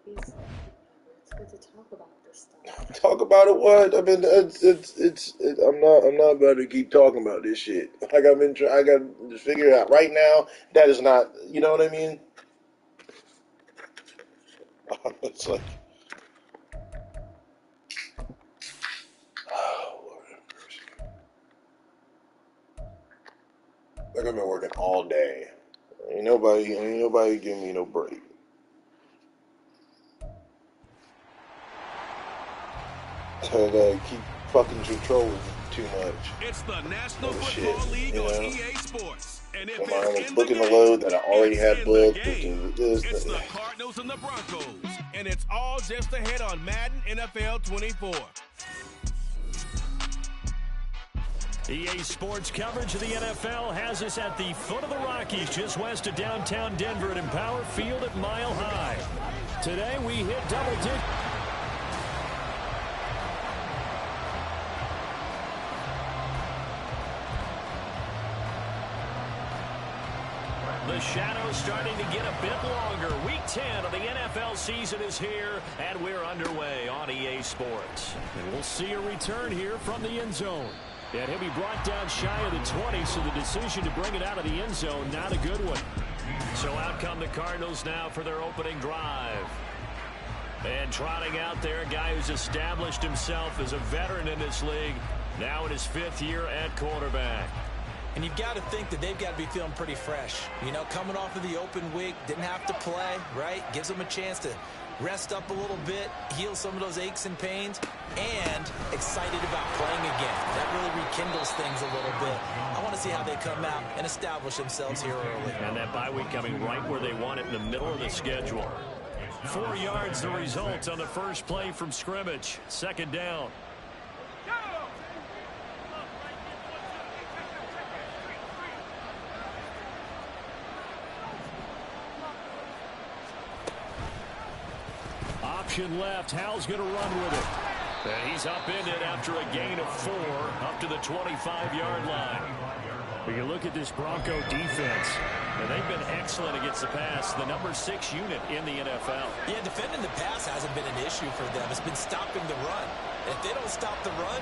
It's good to talk about this stuff. Talk about it. What? I mean, I'm not about to keep talking about this shit. Like I got to figure it out right now. That is not. You know what I mean? It's like, oh Lord have mercy. Like I've been working all day. Ain't nobody giving me no break. So I gotta keep fucking controlling too much. It's the National Shit, Football League you on know? EA Sports. And if So it's I'm in the booking the game, load that I already it's had in the booked, which game. is It's this. the Cardinals and the Broncos. And it's all just ahead on Madden NFL 24. EA Sports coverage of the NFL has us at the foot of the Rockies, just west of downtown Denver at Empower Field at Mile High. Today we hit double digits. The shadow's starting to get a bit longer. Week 10 of the NFL season is here, and we're underway on EA Sports. And we'll see a return here from the end zone. And he'll be brought down shy of the 20, so the decision to bring it out of the end zone, not a good one. So out come the Cardinals now for their opening drive. And trotting out there, a guy who's established himself as a veteran in this league, now in his 5th year at quarterback. And you've got to think that they've got to be feeling pretty fresh. You know, coming off of the open week, didn't have to play, right? Gives them a chance to rest up a little bit, heal some of those aches and pains, and excited about playing again. That really rekindles things a little bit. I want to see how they come out and establish themselves here early. And that bye week coming right where they want it, in the middle of the schedule. 4 yards the result on the first play from scrimmage. Second down. Option left. Hal's going to run with it. And he's upended after a gain of 4 up to the 25-yard line. We can look at this Bronco defense. And they've been excellent against the pass, the number 6 unit in the NFL. Yeah, defending the pass hasn't been an issue for them. It's been stopping the run. And if they don't stop the run,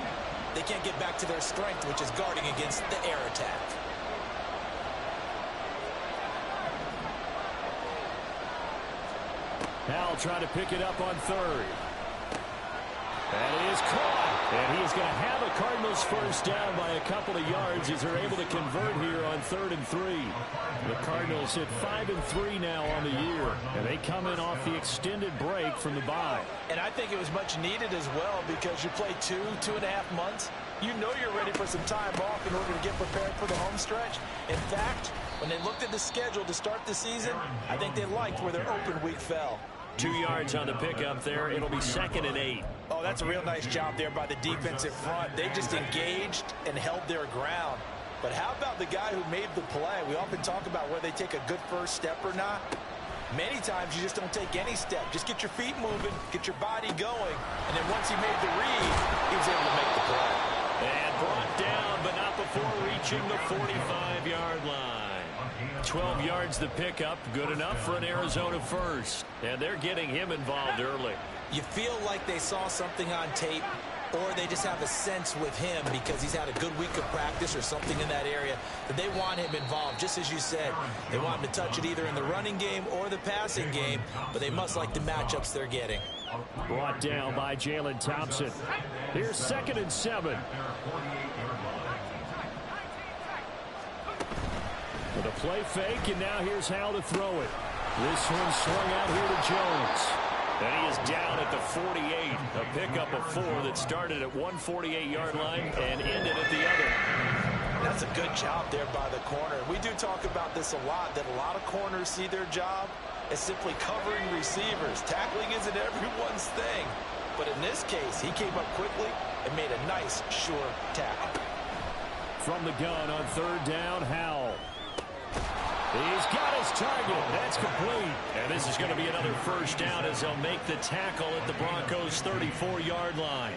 they can't get back to their strength, which is guarding against the air attack. Hal trying to pick it up on third. That is caught. And he is going to have a Cardinals first down by a couple of yards as they're able to convert here on 3rd and 3. The Cardinals hit 5-3 now on the year. And they come in off the extended break from the bye. And I think it was much needed as well because you play 2.5 months. You know you're ready for some time off in order to get prepared for the home stretch. In fact, when they looked at the schedule to start the season, I think they liked where their open week fell. 2 yards on the pickup there. It'll be 2nd and 8. Oh, that's a real nice job there by the defensive front. They just engaged and held their ground. But how about the guy who made the play? We often talk about whether they take a good first step or not. Many times you just don't take any step. Just get your feet moving, get your body going, and then once he made the read, he was able to make the play. And brought down, but not before reaching the 45-yard line. 12 yards the pickup, good enough for an Arizona first. And they're getting him involved early. You feel like they saw something on tape, or they just have a sense with him because he's had a good week of practice or something in that area that they want him involved. Just as you said, they want him to touch it either in the running game or the passing game, but they must like the matchups they're getting. Brought down by Jalen Thompson. Here's 2nd and 7. With a play fake, and now here's Hal to throw it. This one swung out here to Jones. And he is down at the 48. A pickup of 4 that started at 148-yard line and ended at the other. That's a good job there by the corner. We do talk about this a lot, that a lot of corners see their job as simply covering receivers. Tackling isn't everyone's thing. But in this case, he came up quickly and made a nice, sure tackle. From the gun on 3rd down, Howell. He's got his target. That's complete. And this is going to be another first down as they'll make the tackle at the Broncos' 34-yard line.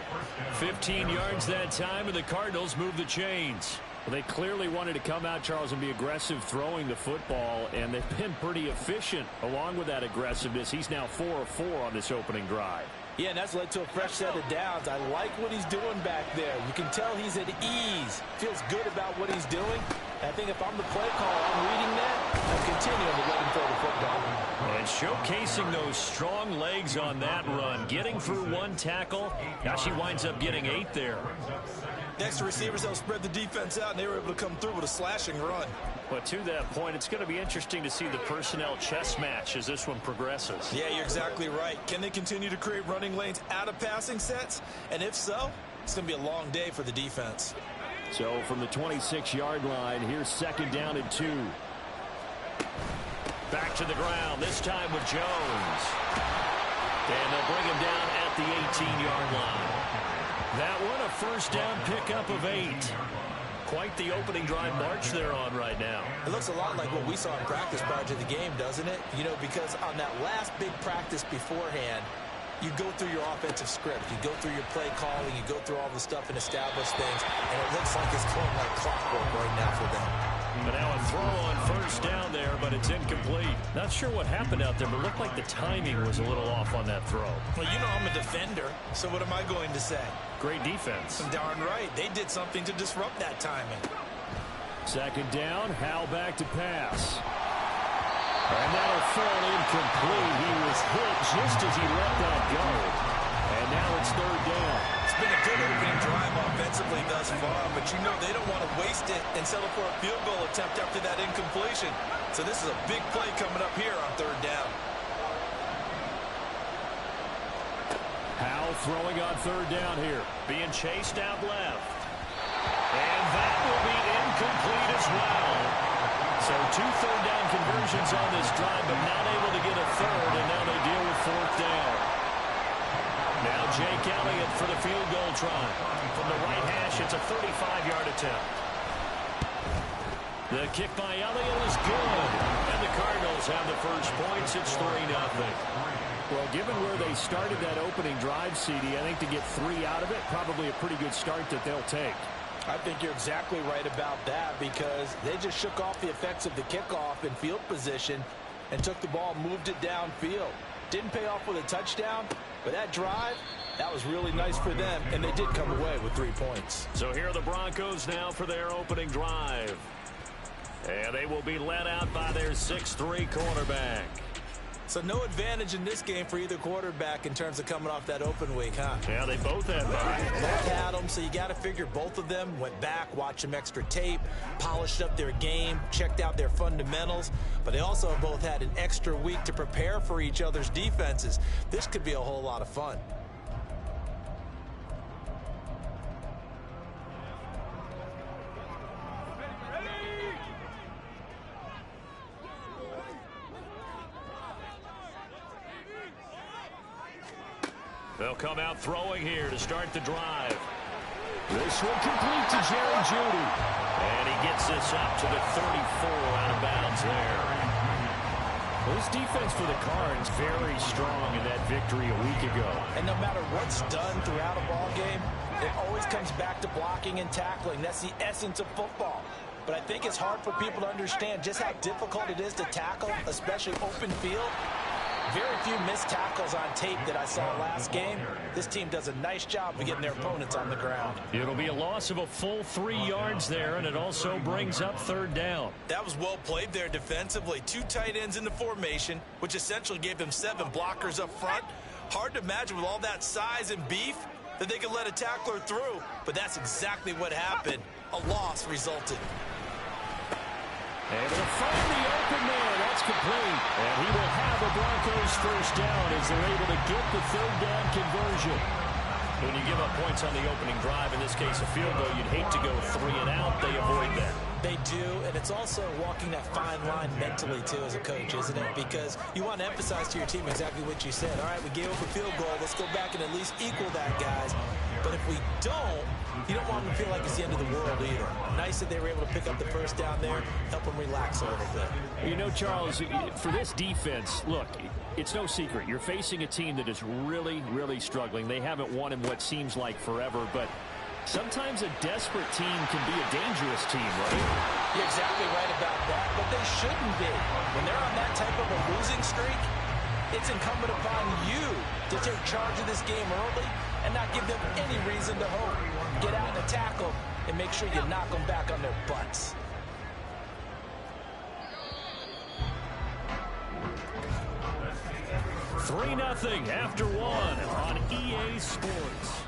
15 yards that time, and the Cardinals move the chains. Well, they clearly wanted to come out, Charles, and be aggressive throwing the football, and they've been pretty efficient along with that aggressiveness. He's now 4 of 4 on this opening drive. Yeah, and that's led to a fresh set of downs. I like what he's doing back there. You can tell he's at ease. Feels good about what he's doing. I think if I'm the play caller, I'm reading that. I'm continuing to let him throw the football. And showcasing those strong legs on that run. Getting through one tackle. Now she winds up getting 8 there. Next, the receivers helped spread the defense out, and they were able to come through with a slashing run. But to that point, it's going to be interesting to see the personnel chess match as this one progresses. Yeah, you're exactly right. Can they continue to create running lanes out of passing sets? And if so, it's going to be a long day for the defense. So from the 26-yard line, here's 2nd down and 2. Back to the ground, this time with Jones. And they'll bring him down at the 18-yard line. That one, a 1st down pickup of 8. Quite the opening drive march they're on right now. It looks a lot like what we saw in practice prior to the game, doesn't it? You know, because on that last big practice beforehand, you go through your offensive script. You go through your play calling. You go through all the stuff and establish things. And it looks like it's going like clockwork right now for them. But now a throw on 1st down there, but it's incomplete. Not sure what happened out there, but it looked like the timing was a little off on that throw. Well, you know I'm a defender, so what am I going to say? Great defense. Darn right. They did something to disrupt that timing. 2nd down, Howell back to pass. And that'll fall incomplete. He was hit just as he let that go. And now it's 3rd down. It's been a good opening drive offensively thus far, but you know they don't want to waste it and settle for a field goal attempt after that incompletion. So this is a big play coming up here on 3rd down. Howell throwing on 3rd down here. Being chased out left. And that will be incomplete as well. So 2 3rd down conversions on this drive, but not able to get a 3rd, and now they deal with 4th down. Now Jake Elliott for the field goal try. From the right hash, it's a 35-yard attempt. The kick by Elliott is good. And the Cardinals have the first points. It's 3-0. Well, given where they started that opening drive, CD, I think to get 3 out of it, probably a pretty good start that they'll take. I think you're exactly right about that because they just shook off the effects of the kickoff in field position and took the ball, moved it downfield. Didn't pay off with a touchdown, but that drive, that was really nice for them, and they did come away with 3 points. So here are the Broncos now for their opening drive. And they will be led out by their 6'3" quarterback. So no advantage in this game for either quarterback in terms of coming off that open week, huh? Yeah, they both had bye. Both had them, so you got to figure both of them went back, watched some extra tape, polished up their game, checked out their fundamentals. But they also both had an extra week to prepare for each other's defenses. This could be a whole lot of fun. They'll come out throwing here to start the drive. This one complete to Jerry Jeudy. And he gets this up to the 34 out of bounds there. Well, this defense for the Cards very strong in that victory a week ago. And no matter what's done throughout a ball game, it always comes back to blocking and tackling. That's the essence of football. But I think it's hard for people to understand just how difficult it is to tackle, especially open field. Very few missed tackles on tape that I saw last game. This team does a nice job of getting their opponents on the ground. It'll be a loss of a full 3 yards there, and it also brings up 3rd down. That was well played there defensively. 2 tight ends in the formation, which essentially gave them 7 blockers up front. Hard to imagine with all that size and beef that they could let a tackler through, but that's exactly what happened. A loss resulted. Able to find the open man. That's complete. And he will have a Broncos first down as they're able to get the 3rd down conversion. When you give up points on the opening drive, in this case a field goal, you'd hate to go 3 and out. They avoid that. They do, and it's also walking that fine line mentally, too, as a coach, isn't it? Because you want to emphasize to your team exactly what you said. All right, we gave up a field goal. Let's go back and at least equal that, guys. But if we don't, you don't want them to feel like it's the end of the world either. Nice that they were able to pick up the first down there, help them relax a little bit. You know, Charles, for this defense, look, it's no secret. You're facing a team that is really, really struggling. They haven't won in what seems like forever, but Sometimes a desperate team can be a dangerous team, right? You're exactly right about that, but they shouldn't be. When they're on that type of a losing streak, it's incumbent upon you to take charge of this game early and not give them any reason to hope. Get out and tackle and make sure you knock them back on their butts. Three 0 after one on EA Sports.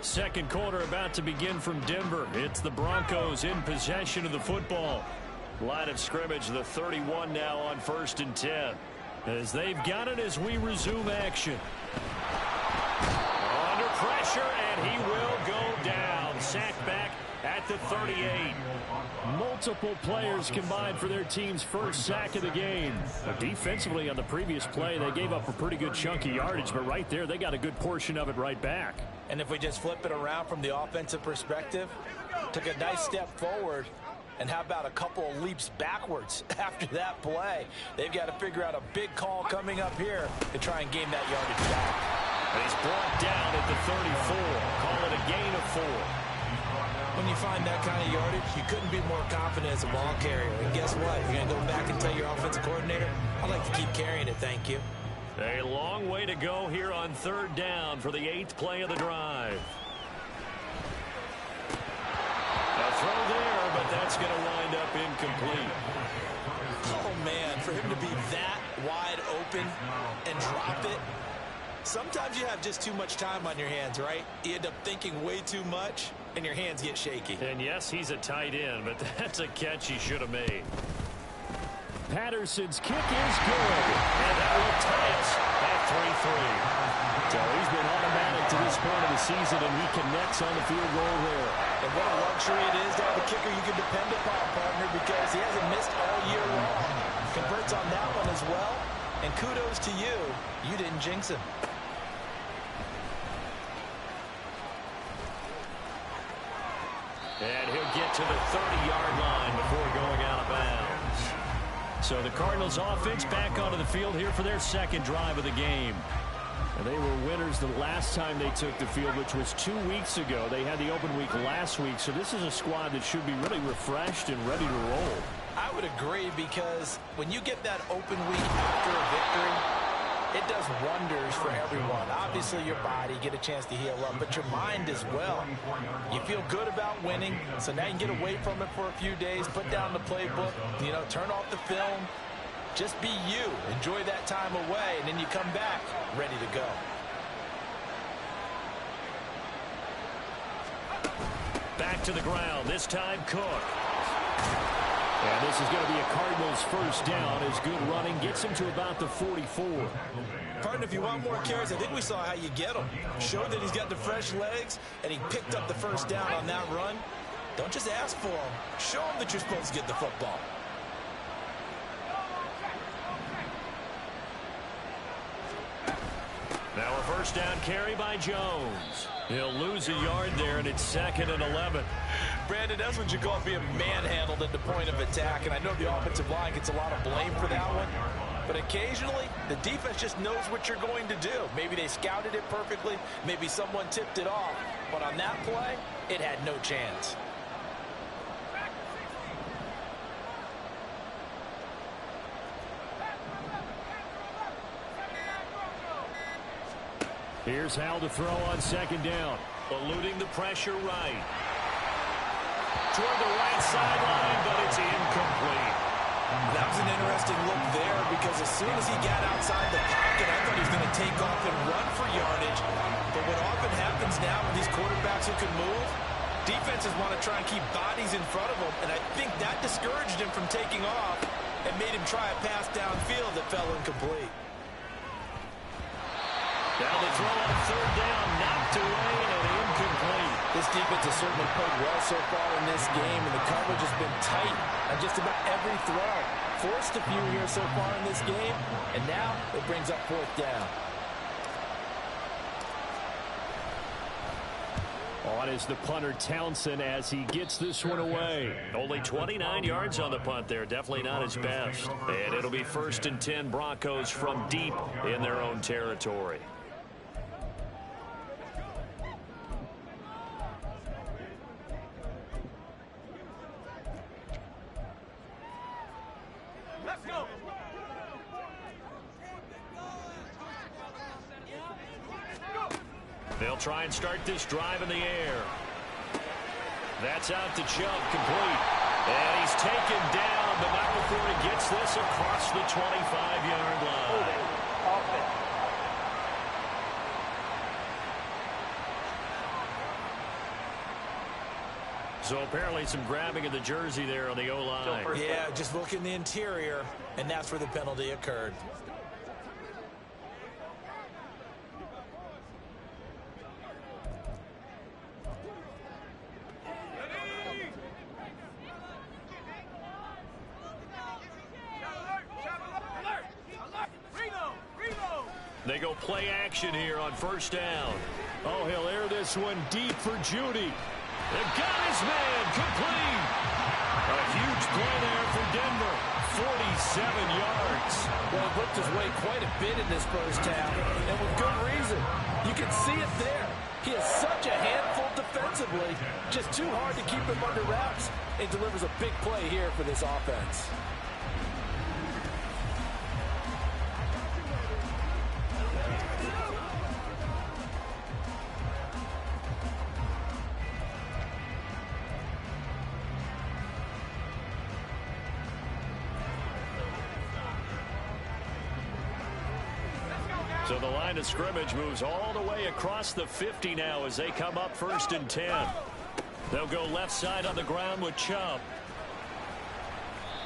Second quarter about to begin from Denver. It's the Broncos in possession of the football. Line of scrimmage, the 31 now on 1st and 10. As they've got it as we resume action. Under pressure, and he will go down. Sacked back at the 38. Multiple players combined for their team's first sack of the game. Defensively on the previous play, they gave up a pretty good chunk of yardage, but right there, they got a good portion of it right back. And if we just flip it around from the offensive perspective, took a nice step forward, and how about a couple of leaps backwards after that play? They've got to figure out a big call coming up here to try and gain that yardage back. And he's brought down at the 34. Call it a gain of 4. When you find that kind of yardage, you couldn't be more confident as a ball carrier. And guess what? You're going to go back and tell your offensive coordinator, I'd like to keep carrying it, thank you. A long way to go here on 3rd down for the 8th play of the drive. A throw there, but that's going to wind up incomplete. Oh, man, for him to be that wide open and drop it. Sometimes you have just too much time on your hands, right? You end up thinking way too much, and your hands get shaky. And yes, he's a tight end, but that's a catch he should have made. Patterson's kick is good, and that will tie us at 3-3. So he's been automatic to this point of the season, and he connects on the field goal there. And what a luxury it is to have a kicker you can depend upon, partner, because he hasn't missed all year long. Converts on that one as well, and kudos to you. You didn't jinx him. And he'll get to the 30-yard line before going out of bounds. So the Cardinals offense back onto the field here for their second drive of the game. And they were winners the last time they took the field, which was 2 weeks ago. They had the open week last week, so this is a squad that should be really refreshed and ready to roll. I would agree, because when you get that open week after a victory, it does wonders for everyone. Obviously, your body, get a chance to heal up, but your mind as well. You feel good about winning, so now you can get away from it for a few days, put down the playbook, turn off the film. Just be you. Enjoy that time away, and then you come back ready to go. Back to the ground, this time Cook. And this is going to be a Cardinals first down as good running gets him to about the 44. Partner, if you want more carries, I think we saw how you get them. Showed that he's got the fresh legs, and he picked up the first down on that run. Don't just ask for them. Show them that you're supposed to get the football. Now a first down carry by Jones. He'll lose a yard there, and it's 2nd and 11. Brandon, that's what you call being manhandled at the point of attack, and I know the offensive line gets a lot of blame for that one, but occasionally the defense just knows what you're going to do. Maybe they scouted it perfectly, maybe someone tipped it off, but on that play, it had no chance. Here's Hal to throw on 2nd down. Eluding the pressure right. Toward the right sideline, but it's incomplete. That was an interesting look there, because as soon as he got outside the pocket, I thought he was going to take off and run for yardage. But what often happens now with these quarterbacks who can move, defenses want to try and keep bodies in front of them, and I think that discouraged him from taking off and made him try a pass downfield that fell incomplete. Now the throw on 3rd down, knocked away and incomplete. This defense has certainly played well so far in this game, and the coverage has been tight on just about every throw. Forced a few here so far in this game, and now it brings up 4th down. On is the punter Townsend as he gets this one away. Only 29 yards on the punt there. Definitely not his best. And it'll be 1st and 10 Broncos from deep in their own territory. They'll try and start this drive in the air. That's out to Chubb, complete. And he's taken down, but not before he gets this across the 25-yard line. So apparently some grabbing of the jersey there on the O-line. Yeah, just look in the interior, and that's where the penalty occurred. They go play action here on first down. Oh, he'll air this one deep for Judy. They got his man, complete. A huge play there for Denver, 47 yards. Well, he worked his way quite a bit in this first half, and with good reason. You can see it there. He is such a handful defensively, just too hard to keep him under wraps. He delivers a big play here for this offense. So the line of scrimmage moves all the way across the 50 now as they come up 1st and 10. They'll go left side on the ground with Chubb.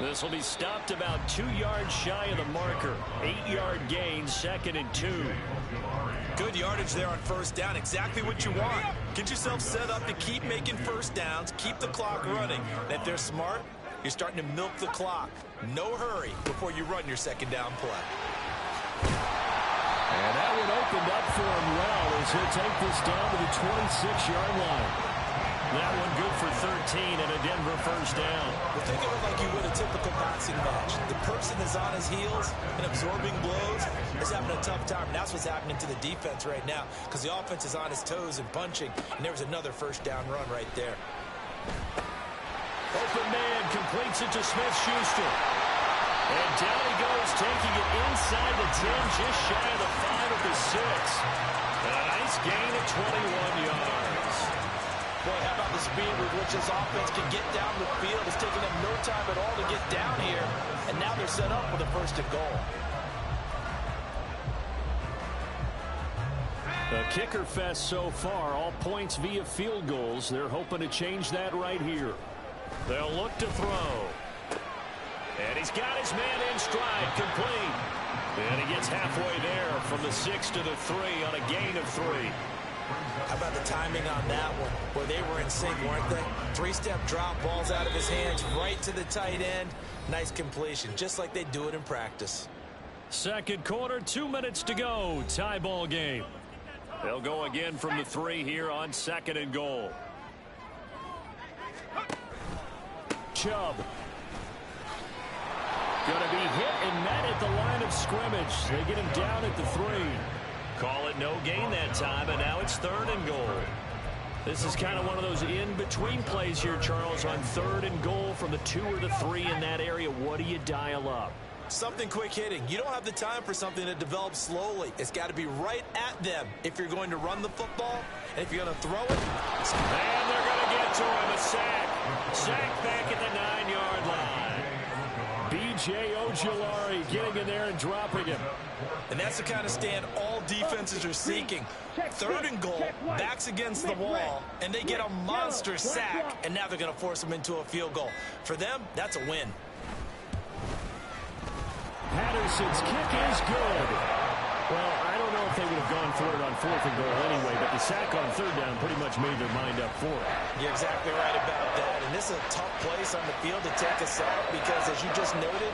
This will be stopped about 2 yards shy of the marker. 8-yard gain, 2nd and 2. Good yardage there on first down. Exactly what you want. Get yourself set up to keep making first downs, keep the clock running. And if they're smart, you're starting to milk the clock. No hurry before you run your second down play. And that one opened up for him well as he'll take this down to the 26-yard line. That one good for 13 and a Denver first down. Well, think of it like you would a typical boxing match. The person is on his heels and absorbing blows is having a tough time. And that's what's happening to the defense right now because the offense is on his toes and punching. And there was another first down run right there. Open man completes it to Smith-Schuster. And down he goes, taking it inside the 10, just shy of the 5 of the 6. And a nice gain of 21 yards. Boy, how about the speed with which this offense can get down the field? It's taking them no time at all to get down here. And now they're set up for the 1st and goal. A kicker fest so far, all points via field goals. They're hoping to change that right here. They'll look to throw. And he's got his man in stride, complete. And he gets halfway there from the 6 to the 3 on a gain of 3. How about the timing on that one? Where they were in sync, weren't they? 3-step drop, balls out of his hands, right to the tight end. Nice completion, just like they do it in practice. Second quarter, 2 minutes to go. Tie ball game. They'll go again from the 3 here on 2nd and goal. Chubb. Going to be hit and met at the line of scrimmage. They get him down at the 3. Call it no gain that time, and now it's 3rd and goal. This is kind of one of those in-between plays here, Charles, on 3rd and goal from the 2 or the 3 in that area. What do you dial up? Something quick hitting. You don't have the time for something that develops slowly. It's got to be right at them if you're going to run the football. And if you're going to throw it. And they're going to get to him. A sack. Sack back at the 9-yard line. B.J. Ojulari getting in there and dropping him. And that's the kind of stand all defenses are seeking. 3rd and goal, backs against the wall, and they get a monster sack. And now they're going to force them into a field goal. For them, that's a win. Patterson's kick is good. Well, I don't know if they would have gone for it on 4th and goal anyway, but the sack on 3rd down pretty much made their mind up for it. You're exactly right about that. And this is a tough place on the field to take a sack because, as you just noted,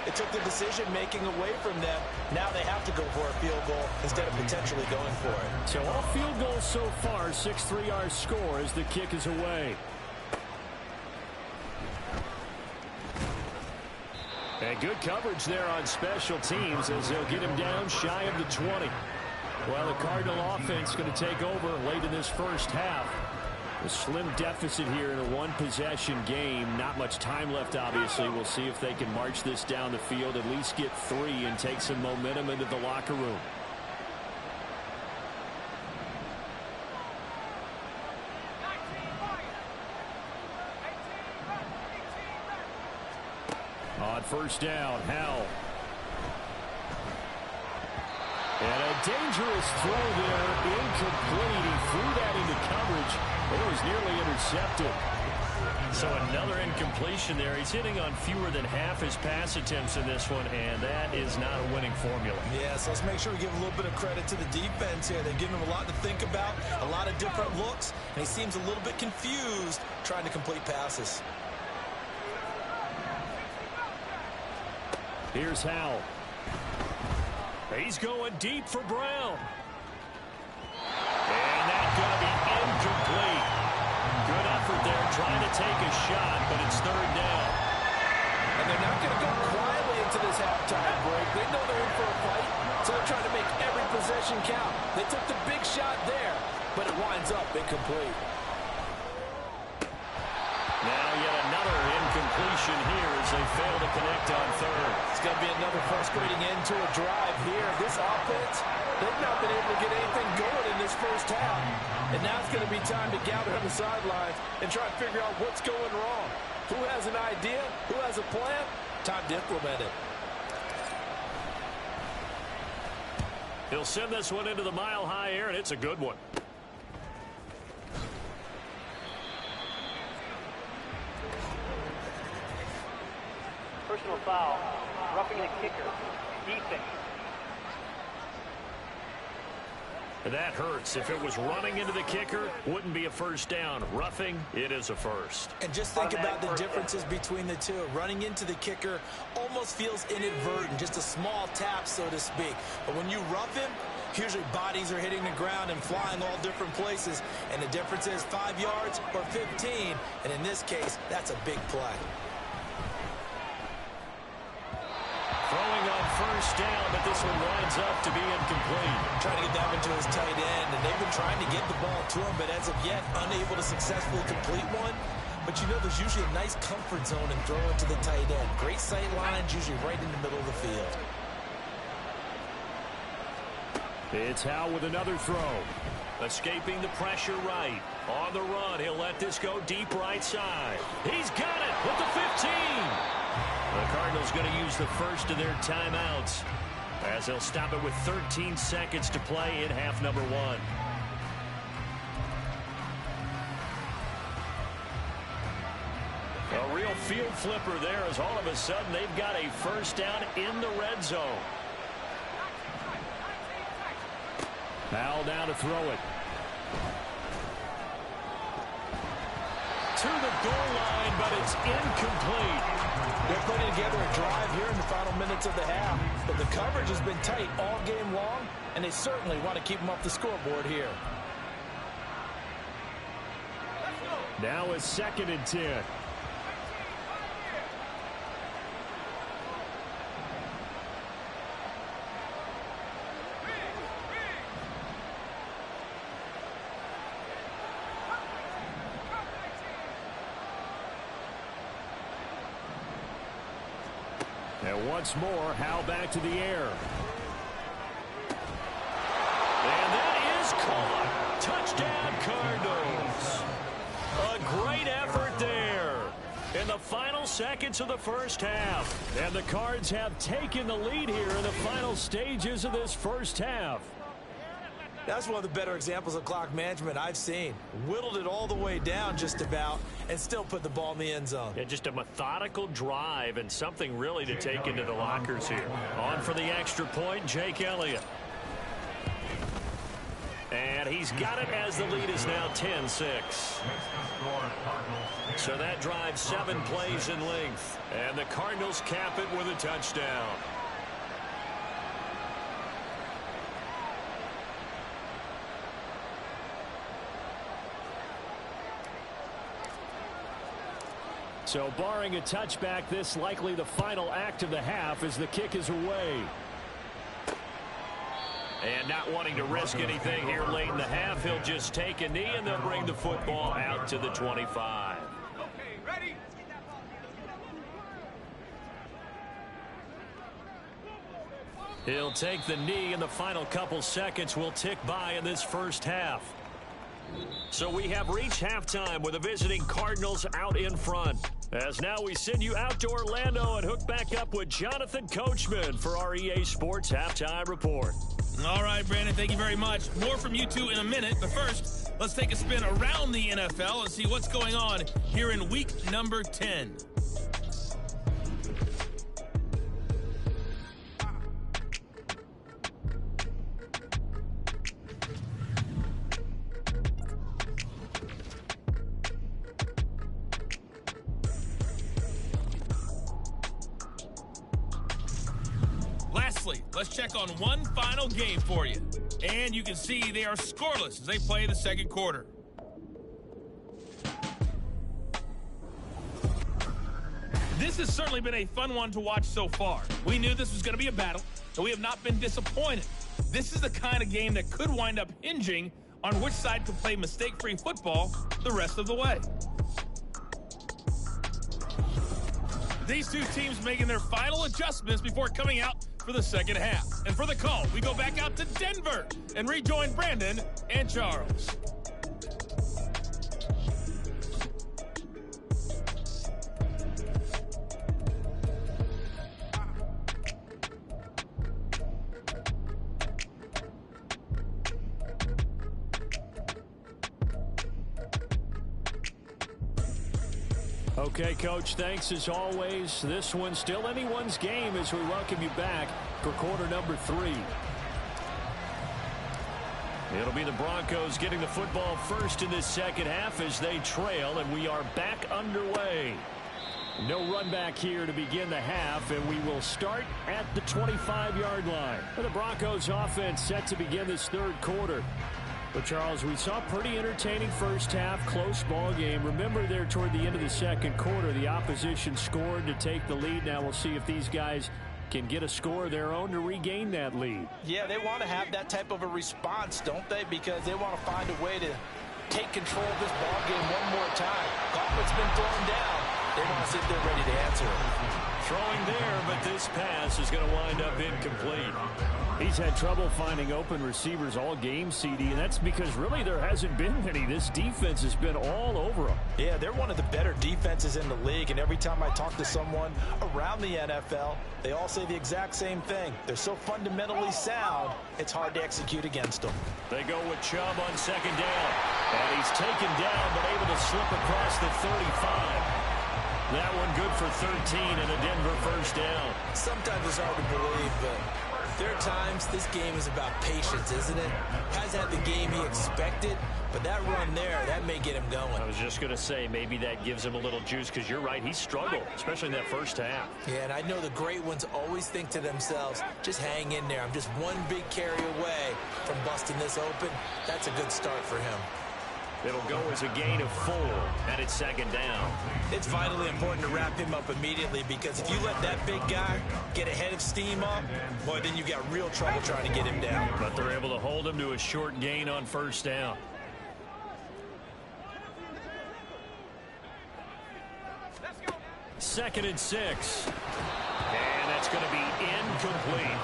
it took the decision-making away from them. Now they have to go for a field goal instead of potentially going for it. So all field goals so far, 6-3 our score as the kick is away. And good coverage there on special teams as they'll get him down shy of the 20. Well, the Cardinal offense going to take over late in this first half. A slim deficit here in a one-possession game. Not much time left, obviously. We'll see if they can march this down the field, at least get 3 and take some momentum into the locker room. first down. Howell. And a dangerous throw there, incomplete. He threw that into coverage. It was nearly intercepted. So another incompletion there. He's hitting on fewer than half his pass attempts in this one, and that is not a winning formula. Yeah, so let's make sure we give a little bit of credit to the defense here. They've given him a lot to think about, a lot of different looks, and he seems a little bit confused trying to complete passes. Here's Howell. He's going deep for Brown. And that's going to be incomplete. Good effort there trying to take a shot, but it's third down. And they're not going to go quietly into this halftime break. They know they're in for a fight, so they're trying to make every possession count. They took the big shot there, but it winds up incomplete. Now yet another incompletion here as they fail to connect on third. It's going to be another frustrating end to a drive here. This offense, they've not been able to get anything going in this first half. And now it's going to be time to gather on the sidelines and try to figure out what's going wrong. Who has an idea? Who has a plan? Time to implement it. He'll send this one into the mile-high air, and it's a good one. Personal foul, roughing the kicker, defense. That hurts. If it was running into the kicker, wouldn't be a first down. Roughing, it is a first. And just think about the differences between the two. Running into the kicker almost feels inadvertent, just a small tap, so to speak. But when you rough him, usually bodies are hitting the ground and flying all different places. And the difference is 5 yards or 15. And in this case, that's a big play. Throwing on first down, but this one winds up to be incomplete. Trying to get that one to his tight end, and they've been trying to get the ball to him, but as of yet, unable to successfully complete one. But you know, there's usually a nice comfort zone in throwing to the tight end. Great sight lines, usually right in the middle of the field. It's Howell with another throw. Escaping the pressure right. On the run, he'll let this go deep right side. He's got it with the 15. The Cardinals going to use the first of their timeouts as they'll stop it with 13 seconds to play in half number one. A real field flipper there as all of a sudden they've got a first down in the red zone. Howell down to throw it. To the goal line, but it's incomplete. They're putting together a drive here in the final minutes of the half, but the coverage has been tight all game long, and they certainly want to keep them off the scoreboard here. Now it's 2nd and 10. And once more, Howell back to the air. And that is caught. Touchdown, Cardinals. A great effort there in the final seconds of the first half. And the Cards have taken the lead here in the final stages of this first half. That's one of the better examples of clock management I've seen. Whittled it all the way down just about and still put the ball in the end zone. Yeah, just a methodical drive and something really to take into the lockers here. On for the extra point, Jake Elliott. And he's got it as the lead is now 10-6. So that drive 7 plays in length. And the Cardinals cap it with a touchdown. So barring a touchback, this likely the final act of the half as the kick is away. And not wanting to risk anything here late in the half, he'll just take a knee and they'll bring the football out to the 25. Okay, ready? He'll take the knee, and the final couple seconds will tick by in this first half. So we have reached halftime with the visiting Cardinals out in front. As now we send you out to Orlando and hook back up with Jonathan Coachman for our EA Sports Halftime Report. All right, Brandon, thank you very much. More from you two in a minute, but first, let's take a spin around the NFL and see what's going on here in week number 10. Lastly, let's check on one final game for you. And you can see they are scoreless as they play the second quarter. This has certainly been a fun one to watch so far. We knew this was going to be a battle, and we have not been disappointed. This is the kind of game that could wind up hinging on which side can play mistake-free football the rest of the way. These two teams making their final adjustments before coming out for the second half. And for the call, we go back out to Denver and rejoin Brandon and Charles. Okay, Coach, thanks as always. This one's still anyone's game as we welcome you back for quarter number 3. It'll be the Broncos getting the football first in this second half as they trail, and we are back underway. No run back here to begin the half, and we will start at the 25-yard line. And the Broncos offense set to begin this third quarter. But, Charles, we saw a pretty entertaining first half, close ball game. Remember there toward the end of the second quarter, the opposition scored to take the lead. Now we'll see if these guys can get a score of their own to regain that lead. Yeah, they want to have that type of a response, don't they? Because they want to find a way to take control of this ball game one more time. Gauntlet's been thrown down. They want to sit there ready to answer it. Throwing there, but this pass is going to wind up incomplete. He's had trouble finding open receivers all game, CD, and that's because really there hasn't been any. This defense has been all over them. Yeah, they're one of the better defenses in the league, and every time I talk to someone around the NFL, they all say the exact same thing. They're so fundamentally sound, it's hard to execute against them. They go with Chubb on second down, and he's taken down but able to slip across the 35. That one good for 13 and a Denver first down. Sometimes it's hard to believe, but there are times this game is about patience, isn't it? Hasn't had the game he expected, but that run there, that may get him going. I was just going to say, maybe that gives him a little juice because you're right, he struggled, especially in that first half. Yeah, and I know the great ones always think to themselves, just hang in there. I'm just one big carry away from busting this open. That's a good start for him. It'll go as a gain of 4, and it's second down. It's vitally important to wrap him up immediately because if you let that big guy get ahead of steam up, boy, then you got real trouble trying to get him down. But they're able to hold him to a short gain on first down. Second and 6. And that's going to be incomplete.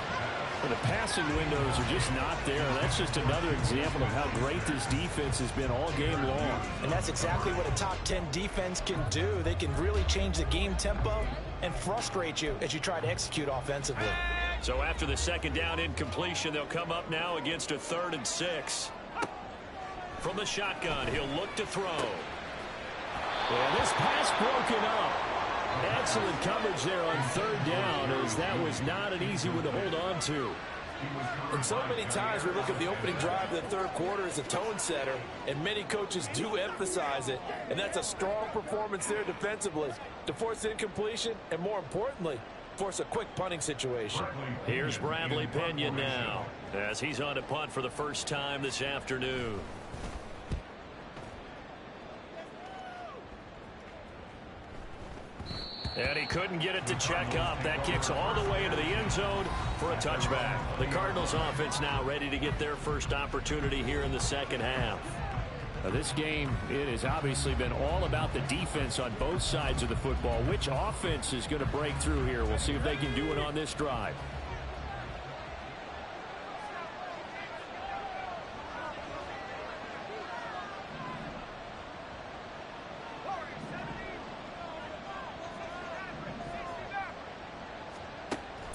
Well, the passing windows are just not there. That's just another example of how great this defense has been all game long. And that's exactly what a top 10 defense can do. They can really change the game tempo and frustrate you as you try to execute offensively. So after the second down incompletion, they'll come up now against a 3rd and 6. From the shotgun, he'll look to throw. And this pass broken up. Excellent coverage there on 3rd down, as that was not an easy one to hold on to. And so many times we look at the opening drive of the third quarter as a tone setter, and many coaches do emphasize it, and that's a strong performance there defensively to force incompletion and, more importantly, force a quick punting situation. Here's Bradley Pinion now as he's on to punt for the first time this afternoon. And he couldn't get it to check up. That kicks all the way into the end zone for a touchback. The Cardinals offense now ready to get their first opportunity here in the second half. Now this game, it has obviously been all about the defense on both sides of the football. Which offense is going to break through here? We'll see if they can do it on this drive.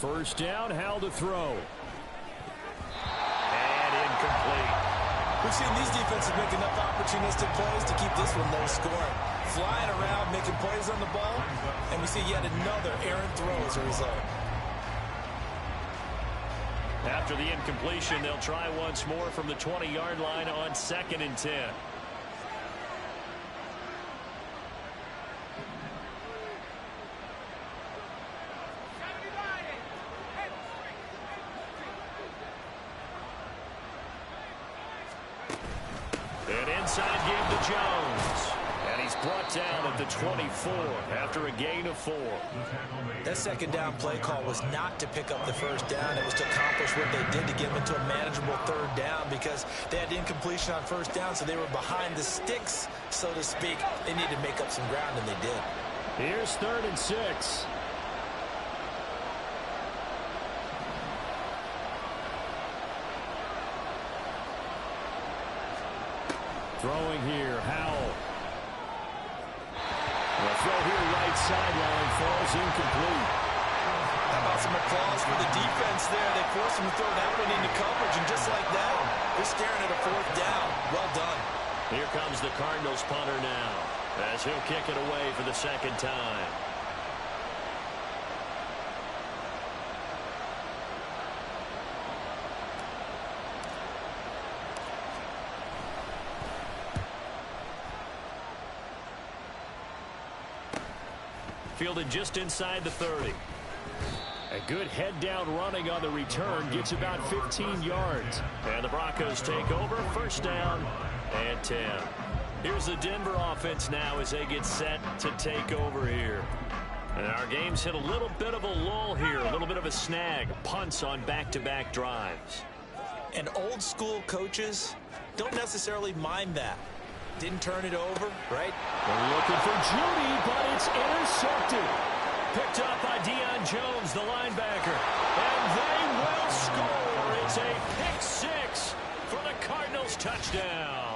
First down, Howell to throw. And incomplete. We've seen these defenses make enough opportunistic plays to keep this one low scoring. Flying around, making plays on the ball, and we see yet another errant throw as a result. After the incompletion, they'll try once more from the 20-yard line on 2nd and 10. An inside give to Jones. And he's brought down at the 24 after a gain of 4. That second down play call was not to pick up the first down. It was to accomplish what they did to get them into a manageable third down because they had incompletion on first down, so they were behind the sticks, so to speak. They needed to make up some ground, and they did. Here's 3rd and 6. Throwing here, Howell. The throw here right sideline falls incomplete. How about some applause for the defense there? They forced him to throw that one into coverage, and just like that, they're staring at a 4th down. Well done. Here comes the Cardinals punter now, as he'll kick it away for the 2nd time. Fielded just inside the 30. A good head-down running on the return gets about 15 yards. And the Broncos take over, 1st down and 10. Here's the Denver offense now as they get set to take over here. And our game's hit a little bit of a lull here, a little bit of a snag. Punts on back-to-back drives. And old-school coaches don't necessarily mind that. Didn't turn it over, right? They're looking for Judy, but it's intercepted. Picked up by Deion Jones, the linebacker. And they will score. It's a pick 6 for the Cardinals touchdown.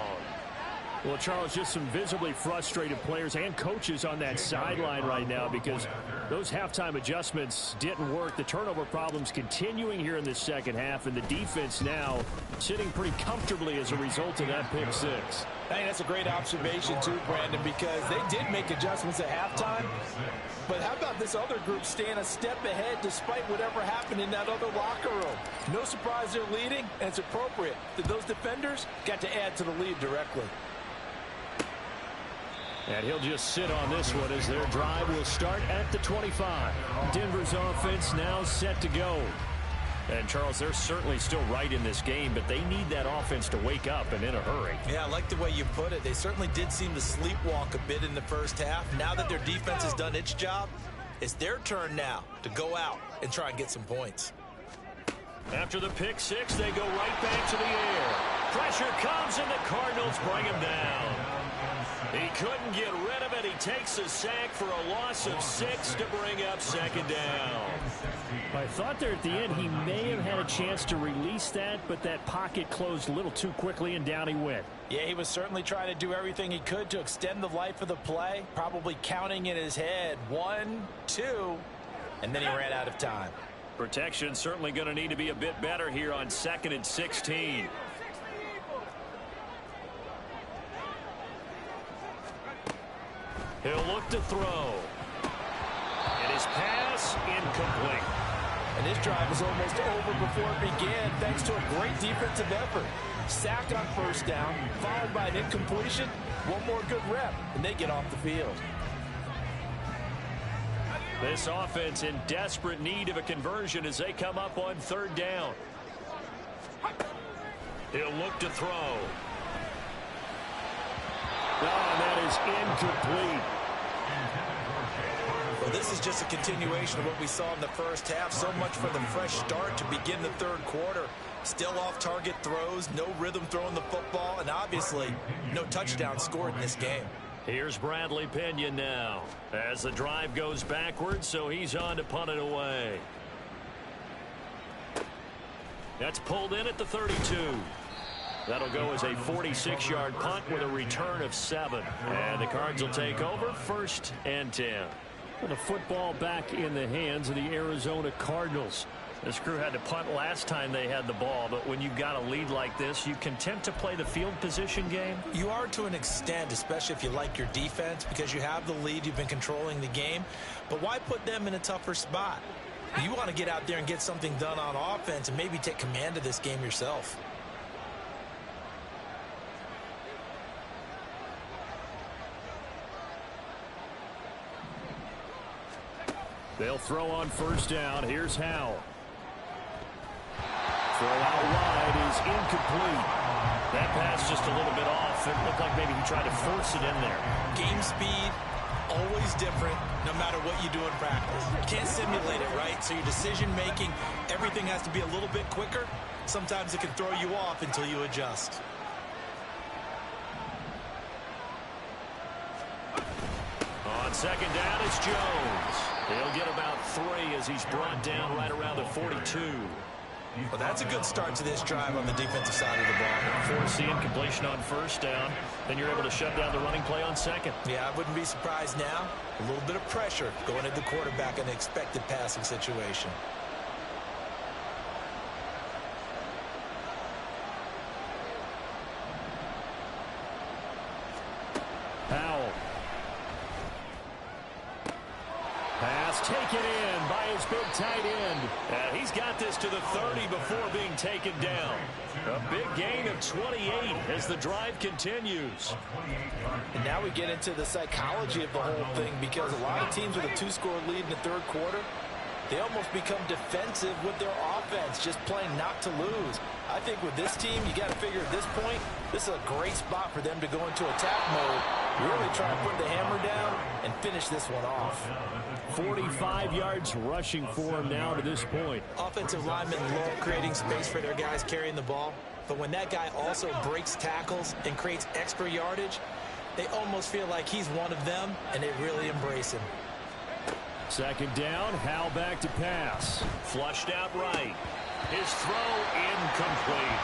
Well, Charles, just some visibly frustrated players and coaches on that sideline right now because those halftime adjustments didn't work. The turnover problems continuing here in the second half, and the defense now sitting pretty comfortably as a result of that pick 6. I think that's a great observation, too, Brandon, because they did make adjustments at halftime. But how about this other group staying a step ahead despite whatever happened in that other locker room? No surprise they're leading, and it's appropriate that those defenders got to add to the lead directly. And he'll just sit on this one as their drive will start at the 25. Denver's offense now set to go. And, Charles, they're certainly still right in this game, but they need that offense to wake up and in a hurry. Yeah, I like the way you put it. They certainly did seem to sleepwalk a bit in the first half. Now that their defense has done its job, it's their turn now to go out and try and get some points. After the pick 6, they go right back to the air. Pressure comes, and the Cardinals bring him down. He couldn't get rid of it. He takes a sack for a loss of 6 to bring up 2nd down. I thought there at the end he may have had a chance to release that, but that pocket closed a little too quickly, and down he went. Yeah, he was certainly trying to do everything he could to extend the life of the play, probably counting in his head 1, 2, and then he ran out of time. Protection certainly going to need to be a bit better here on 2nd and 16. He'll look to throw. And his pass incomplete. And this drive is almost over before it began thanks to a great defensive effort. Sack on first down, followed by an incompletion. One more good rep, and they get off the field. This offense in desperate need of a conversion as they come up on 3rd down. He'll look to throw. Oh, that is incomplete. Well, this is just a continuation of what we saw in the first half. So much for the fresh start to begin the 3rd quarter. Still off-target throws, no rhythm throwing the football, and obviously no touchdown scored in this game. Here's Bradley Pinion now as the drive goes backwards, so he's on to punt it away. That's pulled in at the 32. That'll go as a 46-yard punt with a return of 7. And the Cards will take over 1st and 10. Well, the football back in the hands of the Arizona Cardinals. This crew had to punt last time they had the ball, but when you've got a lead like this, you content to play the field position game? You are to an extent, especially if you like your defense, because you have the lead, you've been controlling the game. But why put them in a tougher spot? You want to get out there and get something done on offense and maybe take command of this game yourself. They'll throw on first down. Here's Howell. Throw out wide is incomplete. That pass just a little bit off. It looked like maybe he tried to force it in there. Game speed, always different no matter what you do in practice. You can't simulate it, right? So your decision making, everything has to be a little bit quicker. Sometimes it can throw you off until you adjust. On second down, it's Jones. He'll get about 3 as he's brought down right around the 42. Well, that's a good start to this drive on the defensive side of the ball. Force the incompletion on first down. Then you're able to shut down the running play on second. Yeah, I wouldn't be surprised now. A little bit of pressure going at the quarterback in an expected passing situation. Howell. Pass taken in by his big tight end. And he's got this to the 30 before being taken down. A big gain of 28 as the drive continues. And now we get into the psychology of the whole thing, because a lot of teams with a 2-score lead in the third quarter, they almost become defensive with their offense, just playing not to lose. I think with this team, you got to figure at this point, this is a great spot for them to go into attack mode, really try to put the hammer down and finish this one off. 45 yards rushing for him now to this point. Offensive linemen love creating space for their guys carrying the ball, but when that guy also breaks tackles and creates extra yardage, they almost feel like he's one of them, and they really embrace him. Second down, Howell back to pass. Flushed out right. His throw incomplete.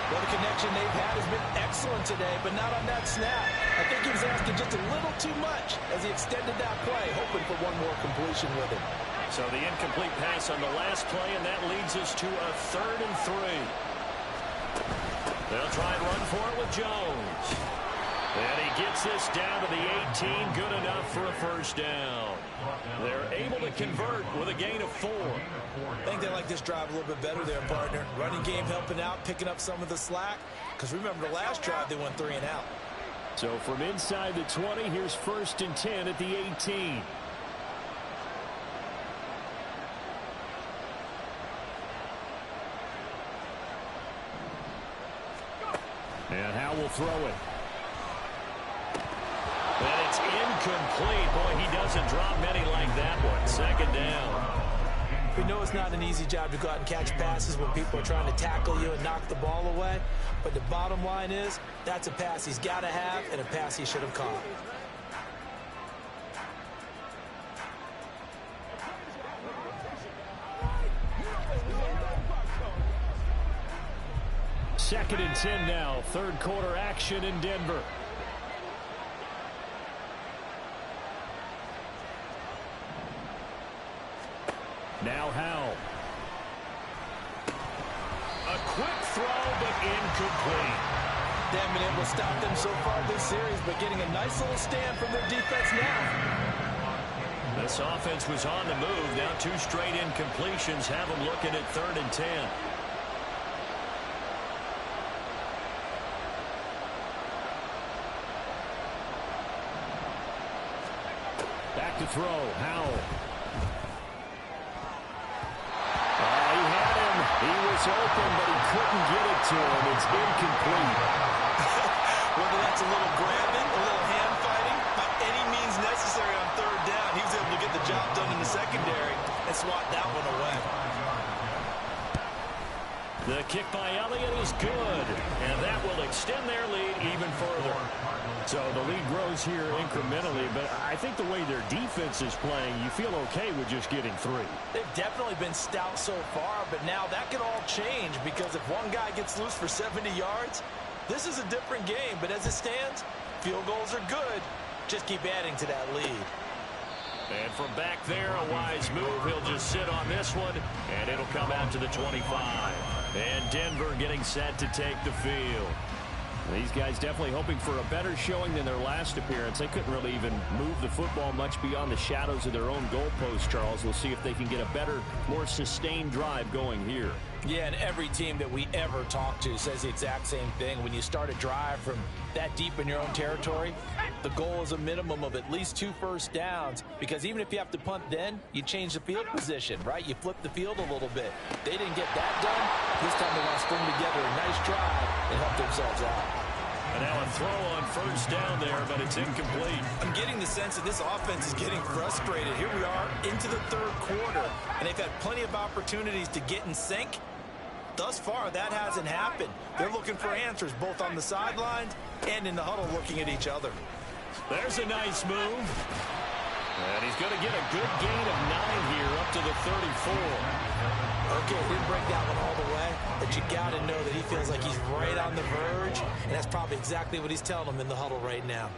Well, the connection they've had has been excellent today, but not on that snap. I think he was asking just a little too much as he extended that play, hoping for one more completion with it. So the incomplete pass on the last play, and that leads us to a 3rd and 3. They'll try and run for it with Jones. And he gets this down to the 18, good enough for a first down. They're able to convert with a gain of 4. I think they like this drive a little bit better there, partner. Running game helping out, picking up some of the slack. Because remember, the last drive, they went 3 and out. So from inside the 20, here's 1st and 10 at the 18. And Howell will throw it. And it's incomplete. Boy, he doesn't drop many like that one. Second down. We know it's not an easy job to go out and catch passes when people are trying to tackle you and knock the ball away. But the bottom line is, that's a pass he's got to have and a pass he should have caught. Second and 10 now. Third quarter action in Denver. Now Howell. A quick throw, but incomplete. They haven't been able to stop them so far this series, but getting a nice little stand from their defense now. This offense was on the move. Now 2 straight incompletions have them looking at 3rd and 10. Back to throw. Howell. He had him. He was open, but he couldn't get it to him. It's incomplete. Whether that's a little grabbing, a little hand fighting, by any means necessary on 3rd down, he was able to get the job done in the secondary and swat that one away. The kick by Elliott is good, and that will extend their lead even further. So the lead grows here incrementally, but I think the way their defense is playing, you feel okay with just getting 3. They've definitely been stout so far, but now that could all change, because if one guy gets loose for 70 yards, this is a different game. But as it stands, field goals are good. Just keep adding to that lead. And from back there, a wise move. He'll just sit on this one, and it'll come out to the 25. And Denver getting set to take the field. These guys definitely hoping for a better showing than their last appearance. They couldn't really even move the football much beyond the shadows of their own goalpost, Charles. We'll see if they can get a better, more sustained drive going here. Yeah, and every team that we ever talk to says the exact same thing. When you start a drive from that deep in your own territory, the goal is a minimum of at least 2 first downs, because even if you have to punt then, you change the field position, right? You flip the field a little bit. They didn't get that done. This time they want to string together a nice drive and help themselves out. And now a throw on first down there, but it's incomplete. I'm getting the sense that this offense is getting frustrated. Here we are into the third quarter, and they've had plenty of opportunities to get in sync. Thus far, that hasn't happened. They're looking for answers both on the sidelines and in the huddle looking at each other. There's a nice move. And he's going to get a good gain of 9 here up to the 34. Okay, didn't break that one all the way, but you got to know that he feels like he's right on the verge, and that's probably exactly what he's telling them in the huddle right now.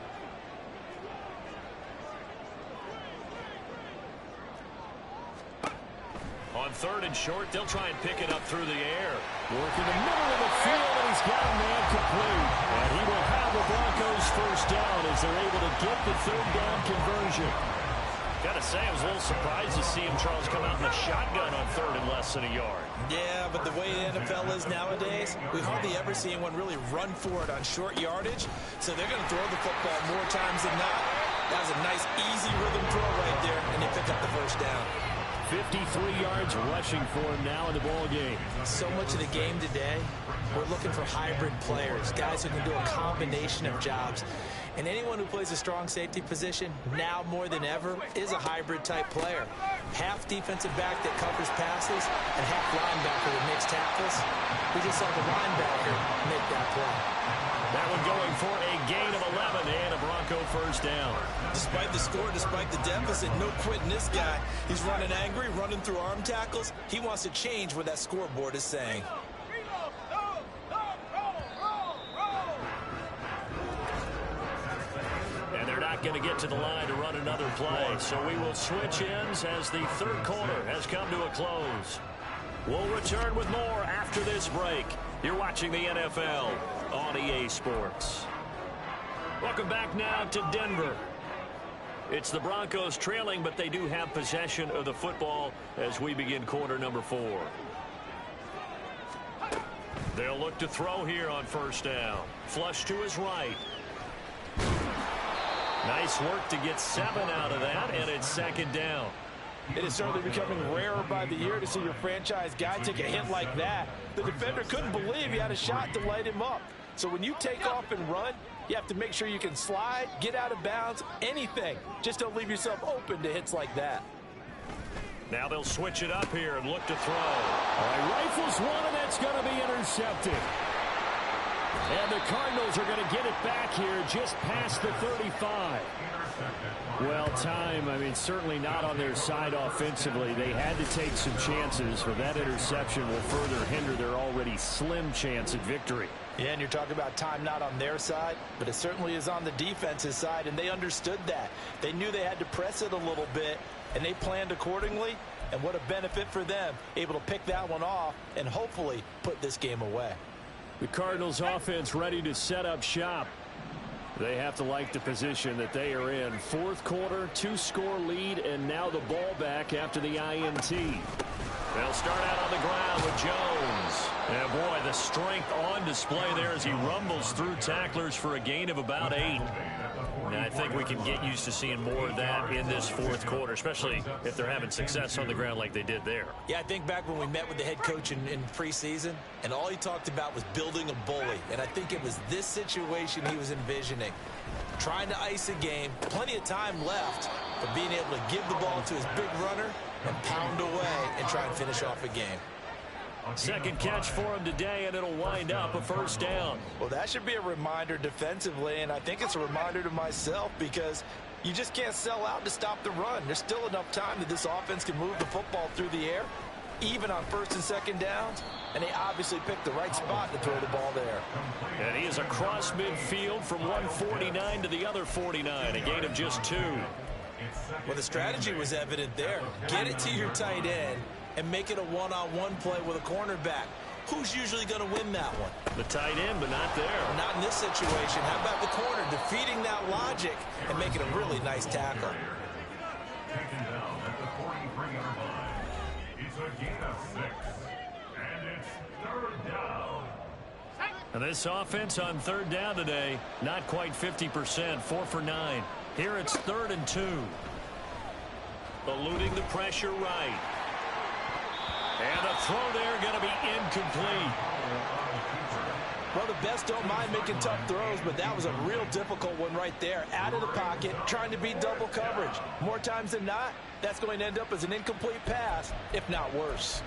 On third and short, they'll try and pick it up through the air. Working the middle of the field, and he's got a man complete. And he will have the Broncos first down as they're able to get the third down conversion. Got to say, I was a little surprised to see him, Charles, come out in a shotgun on third and less than a yard. Yeah, but the way the NFL is nowadays, we hardly ever see anyone really run for it on short yardage. So they're going to throw the football more times than not. That was a nice, easy rhythm throw right there, and they pick up the first down. 53 yards rushing for him now in the ball game. So much of the game today, we're looking for hybrid players, guys who can do a combination of jobs. And anyone who plays a strong safety position, now more than ever, is a hybrid type player. Half defensive back that covers passes and half linebacker that makes tackles. We just saw the linebacker make that play. That one going for a gain of 11 and a Bronco first down. Despite the score, despite the deficit, no quitting this guy. He's running angry, running through arm tackles. He wants to change what that scoreboard is saying. And they're not going to get to the line to run another play. So we will switch ends as the third quarter has come to a close. We'll return with more after this break. You're watching the NFL on EA Sports. Welcome back now to Denver. It's the Broncos trailing, but they do have possession of the football as we begin quarter number 4. They'll look to throw here on first down. Flush to his right. Nice work to get 7 out of that, and it's second down. It is certainly becoming rarer by the year to see your franchise guy take a hit like that. The defender couldn't believe he had a shot to light him up. So when you take off and run, you have to make sure you can slide, get out of bounds, anything. Just don't leave yourself open to hits like that. Now they'll switch it up here and look to throw. All right, rifles one, and that's going to be intercepted. And the Cardinals are going to get it back here just past the 35. Well, time, I mean, certainly not on their side offensively. They had to take some chances, but that interception will further hinder their already slim chance at victory. Yeah, and you're talking about time not on their side, but it certainly is on the defense's side, and they understood that. They knew they had to press it a little bit, and they planned accordingly, and what a benefit for them, able to pick that one off and hopefully put this game away. The Cardinals offense ready to set up shop. They have to like the position that they are in. Fourth quarter, 2-score lead, and now the ball back after the INT. They'll start out on the ground with Jones. And boy, the strength on display there as he rumbles through tacklers for a gain of about 8. And I think we can get used to seeing more of that in this fourth quarter, especially if they're having success on the ground like they did there. Yeah, I think back when we met with the head coach in preseason, and all he talked about was building a bully. And I think it was this situation he was envisioning. Trying to ice a game, plenty of time left, but being able to give the ball to his big runner and pound away and try and finish off a game. Second catch for him today, and it'll wind up a first down. Well, that should be a reminder defensively, and I think it's a reminder to myself because you just can't sell out to stop the run. There's still enough time that this offense can move the football through the air, even on first and second downs, and they obviously picked the right spot to throw the ball there. And he is across midfield from one 49 to the other 49, a gain of just 2. Well, the strategy was evident there. Get it to your tight end and make it a one-on-one play with a cornerback. Who's usually going to win that one? The tight end, but not there. Not in this situation. How about the corner defeating that logic and making a really nice tackle? Taken down at the 43-yard line. It's a gain of 6. And it's 3rd down. And this offense on 3rd down today, not quite 50%, 4 for 9. Here it's 3rd and 2. Eluding the pressure right. And the throw there going to be incomplete. Well, the best don't mind making tough throws, but that was a real difficult one right there. Out of the pocket, trying to beat double coverage. More times than not, that's going to end up as an incomplete pass, if not worse.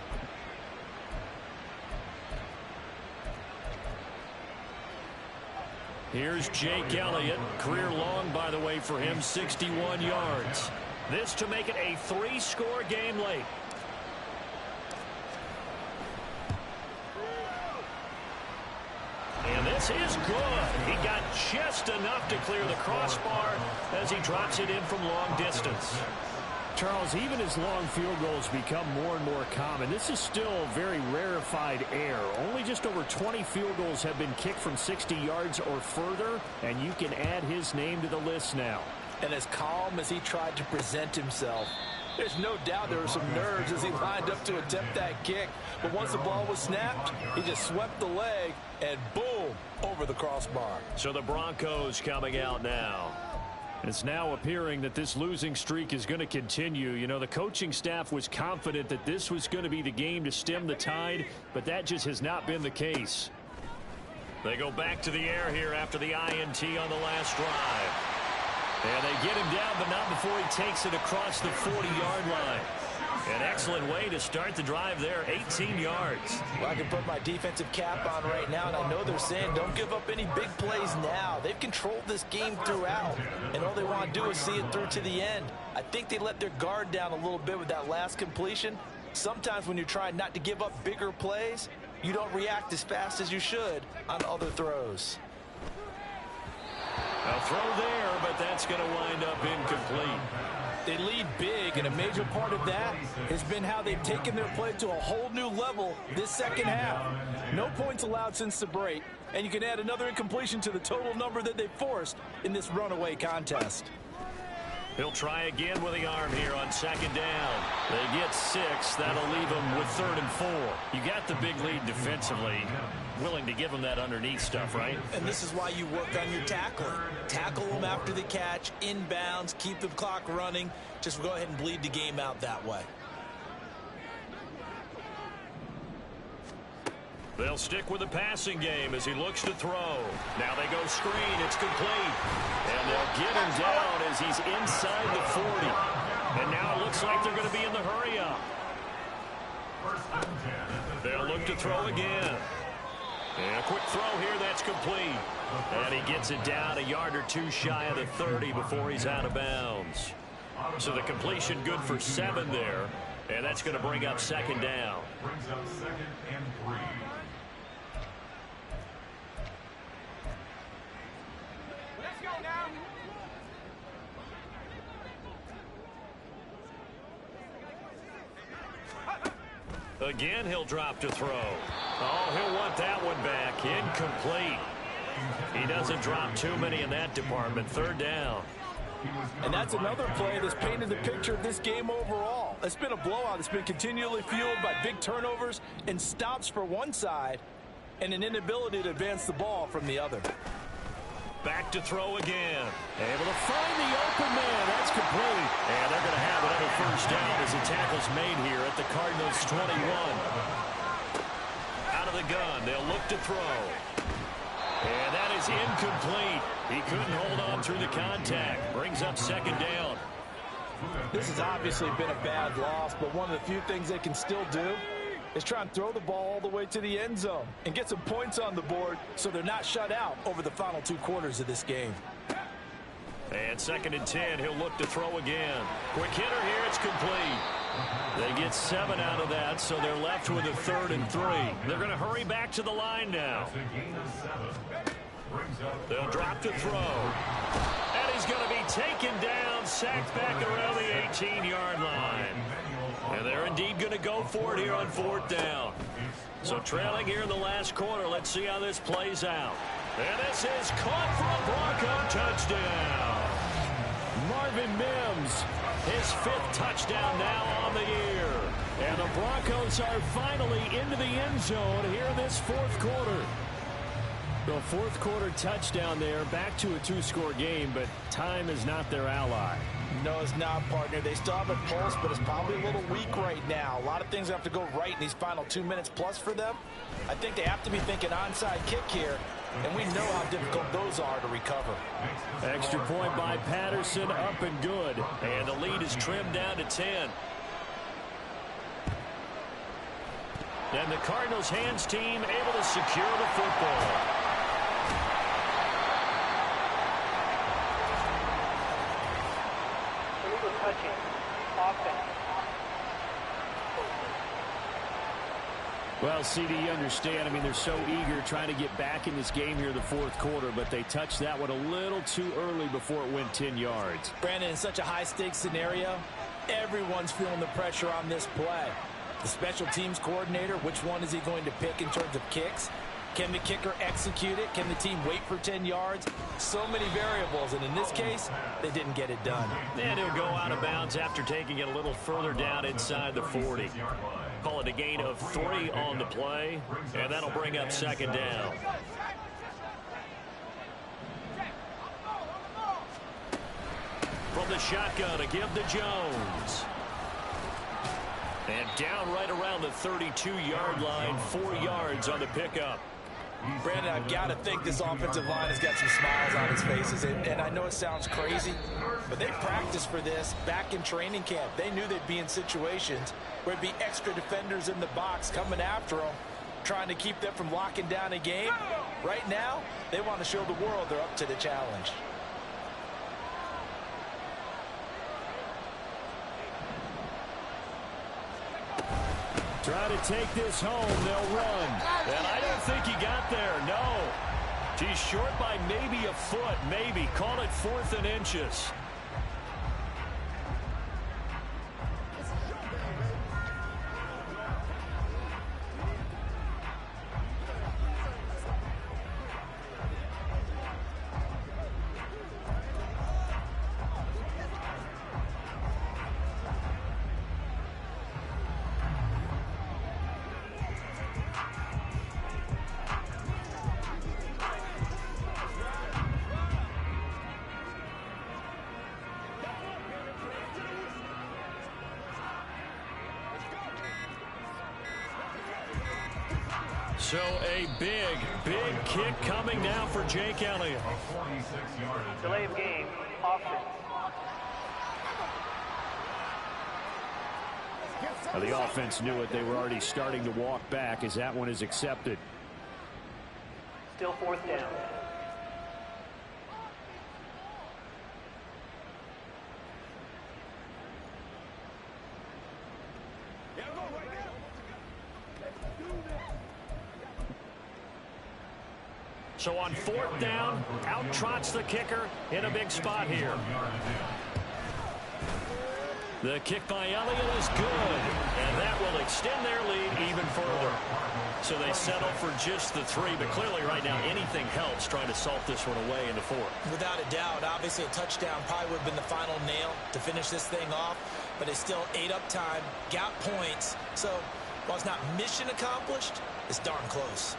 Here's Jake Elliott. Career long, by the way, for him, 61 yards. This to make it a 3-score game late. And this is good. He got just enough to clear the crossbar as he drops it in from long distance. Charles, even as long field goals become more and more common, this is still very rarefied air. Only just over 20 field goals have been kicked from 60 yards or further, and you can add his name to the list now. And as calm as he tried to present himself, there's no doubt there were some nerves as he lined up to attempt that kick. But once the ball was snapped, he just swept the leg and boom, over the crossbar. So the Broncos coming out now. It's now appearing that this losing streak is going to continue. You know, the coaching staff was confident that this was going to be the game to stem the tide, but that just has not been the case. They go back to the air here after the INT on the last drive. And they get him down, but not before he takes it across the 40-yard line. An excellent way to start the drive there, 18 yards. Well, I can put my defensive cap on right now, and I know they're saying don't give up any big plays now. They've controlled this game throughout, and all they want to do is see it through to the end. I think they let their guard down a little bit with that last completion. Sometimes when you're trying not to give up bigger plays, you don't react as fast as you should on other throws. A throw there, but that's going to wind up incomplete. They lead big, and a major part of that has been how they've taken their play to a whole new level this second half. No points allowed since the break, and you can add another incompletion to the total number that they forced in this runaway contest. He'll try again with the arm here on 2nd down. They get 6. That'll leave them with 3rd and 4. You got the big lead defensively. Willing to give them that underneath stuff, right? And this is why you work on your tackling. Tackle them after the catch, inbounds, keep the clock running. Just go ahead and bleed the game out that way. They'll stick with the passing game as he looks to throw. Now they go screen. It's complete. And they'll get him down as he's inside the 40. And now it looks like they're going to be in the hurry-up. They'll look to throw again. And a quick throw here, that's complete. And he gets it down a yard or two shy of the 30 before he's out of bounds. So the completion good for 7 there. And that's going to bring up 2nd down. Brings up 2nd and 3. Let's go now. Again, he'll drop to throw. Oh, he'll want that one back. Incomplete. He doesn't drop too many in that department. 3rd down. And that's another play that's painted the picture of this game overall. It's been a blowout. It's been continually fueled by big turnovers and stops for one side and an inability to advance the ball from the other. Back to throw again. Able to find the open man. That's complete. And they're going to have another 1st down as the tackle's made here at the Cardinals' 21. Out of the gun. They'll look to throw. And that is incomplete. He couldn't hold on through the contact. Brings up 2nd down. This has obviously been a bad loss, but one of the few things they can still do is try and throw the ball all the way to the end zone and get some points on the board so they're not shut out over the final 2 quarters of this game. And 2nd and 10, he'll look to throw again. Quick hitter here, it's complete. They get 7 out of that, so they're left with a 3rd and 3. They're going to hurry back to the line now. They'll drop to throw. And he's going to be taken down, sacked back around the 18-yard line. And they're indeed going to go for it here on 4th down. So trailing here in the last quarter. Let's see how this plays out. And this is caught for a Bronco touchdown. Marvin Mims, his 5th touchdown now on the year. And the Broncos are finally into the end zone here in this 4th quarter. The 4th quarter touchdown there, back to a 2-score game, but time is not their ally. No, it's not, partner. They still have a pulse, but it's probably a little weak right now. A lot of things have to go right in these final 2 minutes plus for them. I think they have to be thinking onside kick here, and we know how difficult those are to recover. Extra point by Patterson, up and good. And the lead is trimmed down to 10. And the Cardinals' hands team able to secure the football. Well, CD, you understand. I mean, they're so eager trying to get back in this game here in the 4th quarter, but they touched that one a little too early before it went 10 yards. Brandon, in such a high-stakes scenario, everyone's feeling the pressure on this play. The special teams coordinator, which one is he going to pick in terms of kicks? Can the kicker execute it? Can the team wait for 10 yards? So many variables, and in this case, they didn't get it done. And he'll go out of bounds after taking it a little further down inside the 40. Call it a gain of 3 on the play, and that'll bring up 2nd down. From the shotgun, a give to Jones. And down right around the 32-yard line, 4 yards on the pickup. Brandon, I've got to think this offensive line has got some smiles on its faces. And I know it sounds crazy, but they practiced for this back in training camp. They knew they'd be in situations where it'd be extra defenders in the box coming after them, trying to keep them from locking down a game. Right now, they want to show the world they're up to the challenge. Try to take this home. They'll run. And I don't think he got there. No. He's short by maybe a foot. Maybe. Call it 4th and inches. So a big, big kick coming now for Jake Elliott. Delay of game, offense. Now the offense knew it. They were already starting to walk back as that one is accepted. Still 4th down. So on 4th down, out trots the kicker in a big spot here. The kick by Elliott is good, and that will extend their lead even further. So they settle for just the 3, but clearly right now anything helps trying to salt this one away in the 4th. Without a doubt, obviously a touchdown probably would have been the final nail to finish this thing off, but it's still ate up time, got points. So while it's not mission accomplished, it's darn close.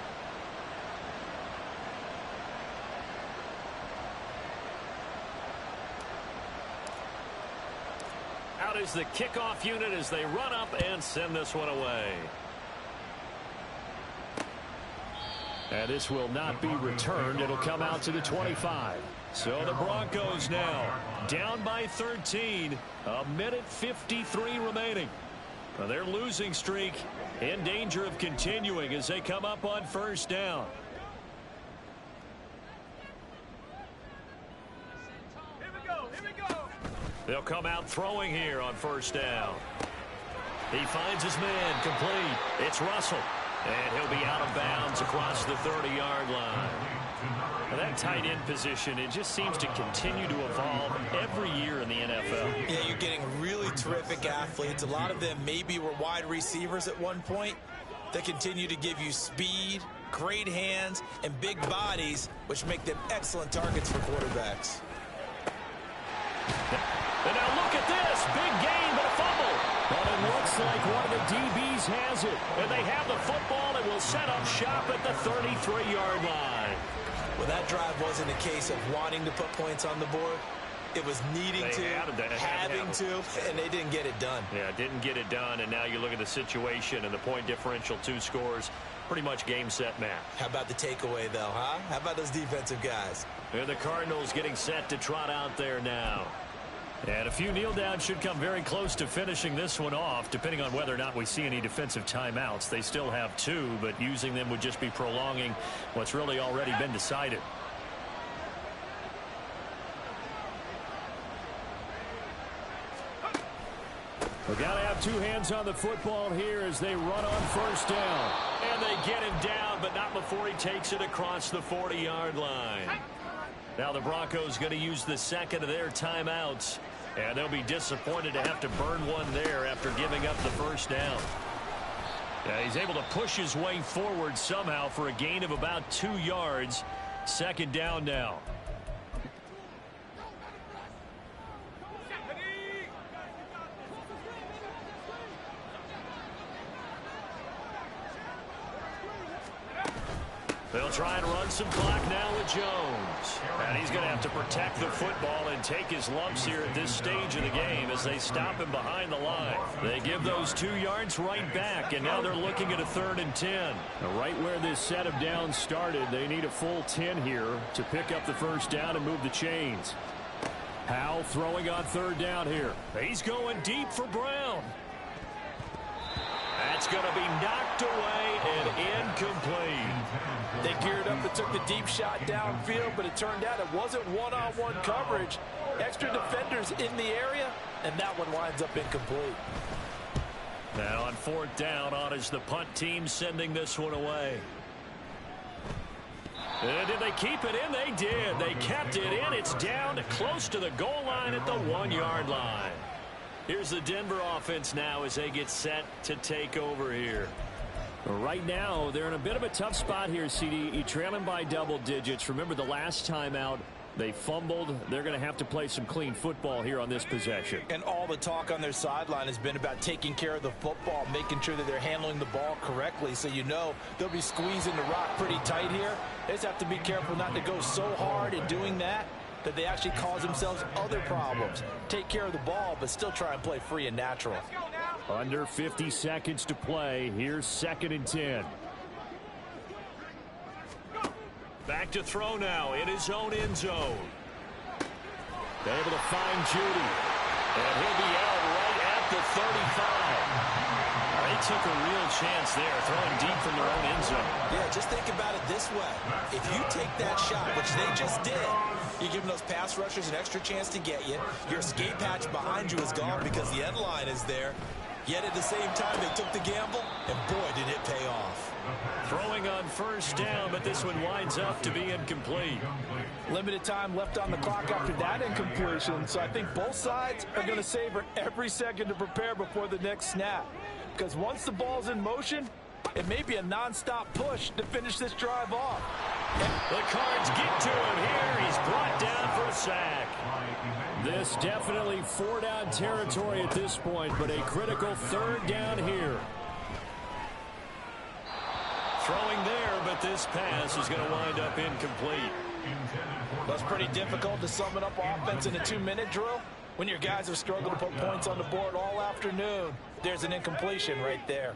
Out is the kickoff unit as they run up and send this one away. And this will not be returned. It'll come out to the 25. So the Broncos now down by 13. A minute 53 remaining. Now their losing streak in danger of continuing as they come up on 1st down. They'll come out throwing here on 1st down. He finds his man complete. It's Russell. And he'll be out of bounds across the 30-yard line. Well, that tight end position, it just seems to continue to evolve every year in the NFL. Yeah, you're getting really terrific athletes. A lot of them maybe were wide receivers at one point. They continue to give you speed, great hands, and big bodies, which make them excellent targets for quarterbacks. And now look at this. Big gain, but a fumble. But it looks like one of the DBs has it. And they have the football and will set up shop at the 33-yard line. Well, that drive wasn't a case of wanting to put points on the board. It was needing to, having to, and they didn't get it done. Yeah, didn't get it done, and now you look at the situation and the point differential, 2 scores, pretty much game, set, match. How about the takeaway, though, huh? How about those defensive guys? And the Cardinals getting set to trot out there now. And a few kneel downs should come very close to finishing this one off, depending on whether or not we see any defensive timeouts. They still have 2, but using them would just be prolonging what's really already been decided. We got to have 2 hands on the football here as they run on first down. And they get him down, but not before he takes it across the 40-yard line. Now the Broncos going to use the second of their timeouts. And they'll be disappointed to have to burn one there after giving up the first down. Yeah, he's able to push his way forward somehow for a gain of about 2 yards. Second down now. They'll try and run some clock now with Jones. And he's going to have to protect the football and take his lumps here at this stage of the game as they stop him behind the line. They give those 2 yards right back, and now they're looking at a 3rd and 10. Right where this set of downs started, they need a full 10 here to pick up the first down and move the chains. Howell throwing on 3rd down here. He's going deep for Brown. That's going to be knocked away and incomplete. They geared up and took the deep shot downfield, but it turned out it wasn't one-on-one coverage. Extra defenders in the area, and that one winds up incomplete. Now on 4th down, on is the punt team sending this one away. And did they keep it in? They did. They kept it in. It's down close to the goal line at the 1-yard line. Here's the Denver offense now as they get set to take over here. Right now, they're in a bit of a tough spot here, CD. You trail them by double digits. Remember the last time out, they fumbled. They're going to have to play some clean football here on this possession. And all the talk on their sideline has been about taking care of the football, making sure that they're handling the ball correctly. So you know they'll be squeezing the rock pretty tight here. They just have to be careful not to go so hard in doing that they actually cause themselves other problems. Take care of the ball, but still try and play free and natural. Under 50 seconds to play. Here's 2nd and 10. Back to throw now in his own end zone. They're able to find Judy. And he'll be out right at the 35. They took a real chance there, throwing deep from their own end zone. Yeah, just think about it this way. If you take that shot, which they just did, you're giving those pass rushers an extra chance to get you. Your escape hatch behind you is gone because the end line is there. Yet at the same time, they took the gamble, and boy, did it pay off. Throwing on first down, but this one winds up to be incomplete. Limited time left on the clock after that incompletion, so I think both sides are going to savor every second to prepare before the next snap. Because once the ball's in motion, it may be a nonstop push to finish this drive off. The Cards get to him here. He's brought down for a sack. This definitely 4-down territory at this point, but a critical 3rd down here. Throwing there, but this pass is going to wind up incomplete. That's pretty difficult to sum it up offense in a 2-minute drill. When your guys have struggled to put points on the board all afternoon, there's an incompletion right there.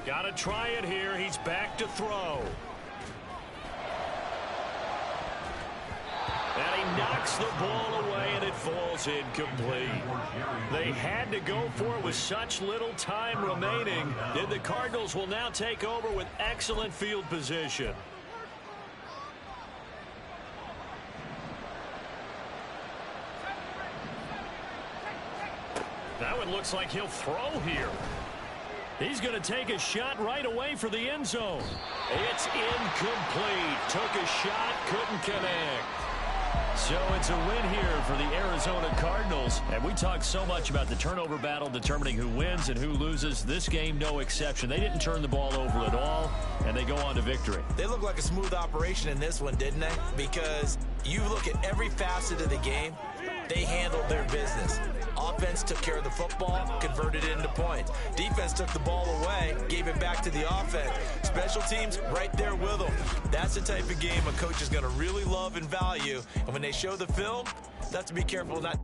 Got to try it here. He's back to throw. And he knocks the ball away, and it falls incomplete. They had to go for it with such little time remaining. And the Cardinals will now take over with excellent field position. That one looks like he'll throw here. He's going to take a shot right away for the end zone. It's incomplete. Took a shot, couldn't connect. So it's a win here for the Arizona Cardinals. And we talked so much about the turnover battle determining who wins and who loses. This game, no exception. They didn't turn the ball over at all, and they go on to victory. They look like a smooth operation in this one, didn't they? Because you look at every facet of the game, they handled their business. Offense took care of the football, converted it into points. Defense took the ball away, gave it back to the offense. Special teams, right there with them. That's the type of game a coach is going to really love and value. And when they show the film, they have to be careful not